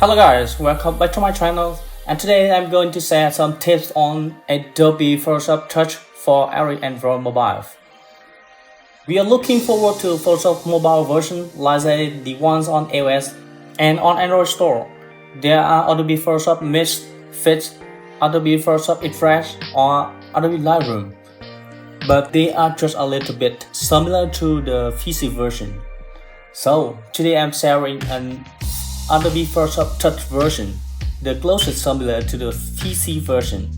Hello guys, welcome back to my channel, and today I'm going to share some tips on Adobe Photoshop Touch for iOS and Android mobile. We are looking forward to Photoshop mobile version like the ones on iOS and on Android store. There are Adobe Photoshop Mix, Fit, Adobe Photoshop Express or Adobe Lightroom, but they are just a little bit similar to the PC version. So today I'm sharing an Adobe Photoshop Touch version, the closest similar to the PC version.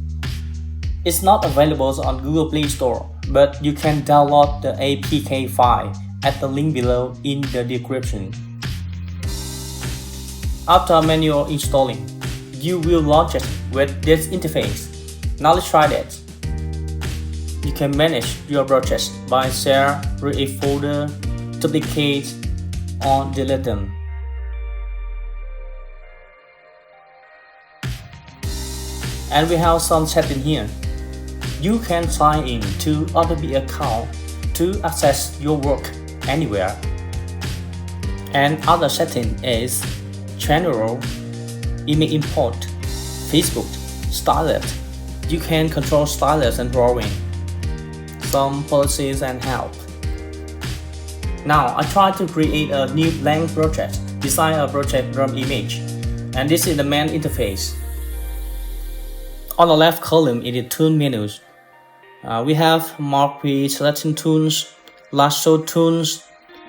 It's not available on Google Play Store, but you can download the APK file at the link below in the description. After manual installing, you will launch it with this interface. Now let's try that. You can manage your projects by share, create folder, duplicate, or delete them. And we have some settings here. You can sign in to Adobe account to access your work anywhere. And other setting is general, image import, Facebook, stylus. You can control stylus and drawing, some policies and help. Now I try to create a new blank project, design a project from image, and this is the main interface. On the left column is the tool menus. We have Mark pre-selection tools, lasso tools,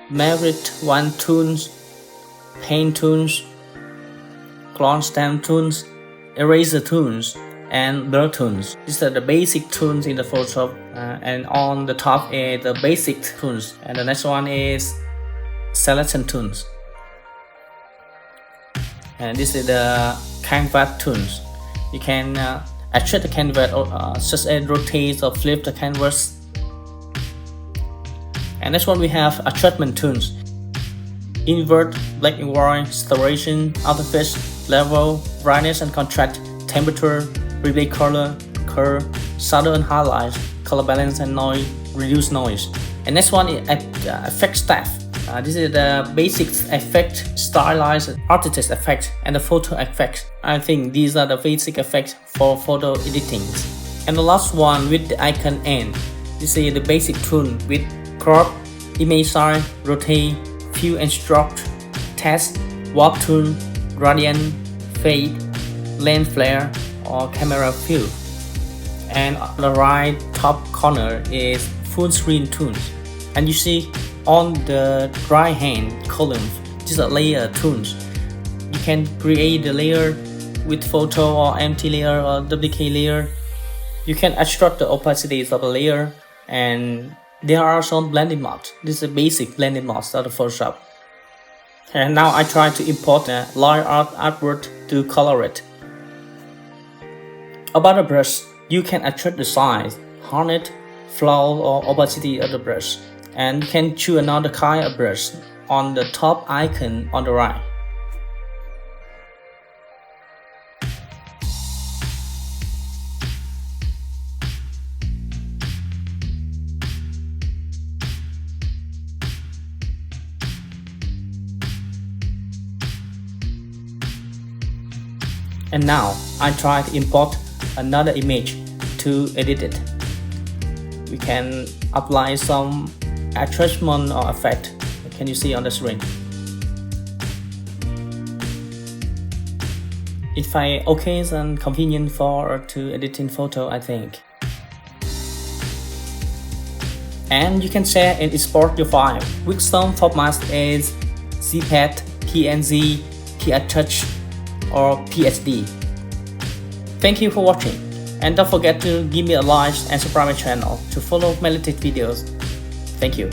merit one tools, paint tools, clone stamp tools, eraser tools, and blur tools. These are the basic tools in the Photoshop, and on the top is the basic tools, and the next one is selection tools. And this is the canvas tools. You can adjust the canvas such as rotate or flip the canvas. And next one we have adjustment tools. Invert, black and white, saturation, autofocus, level, brightness and contrast, temperature, replay color, curve, shadow and highlight, color balance and noise, reduce noise. And next one is effect staff. This is the basic effect, stylized, artist effect, and the photo effect. I think these are the basic effects for photo editing. And the last one with the icon N. This is the basic tool with crop, image size, rotate, view and stroke, text, warp tool, gradient, fade, lens flare, or camera view. And on the right top corner is full screen tools. And you see on the right hand column, these are layer tools. You can create the layer with photo or empty layer or duplicate layer. You can adjust the opacities of a layer, and there are some blending modes. This is a basic blending modes of the Photoshop. And now I try to import a line art artwork to color it. About the brush, you can adjust the size, hardness, flow or opacity of the brush, and you can choose another kind of brush on the top icon on the right. And now I try to import another image to edit it. We can apply some adjustment or effect. Can you see on the screen? If I okay and convenient for to editing photo, I think. And you can share and export your file with some formats as ZPEG, PNG, PSTouch, or PSD. Thank you for watching, and don't forget to give me a like and subscribe my channel to follow my latest videos. Thank you.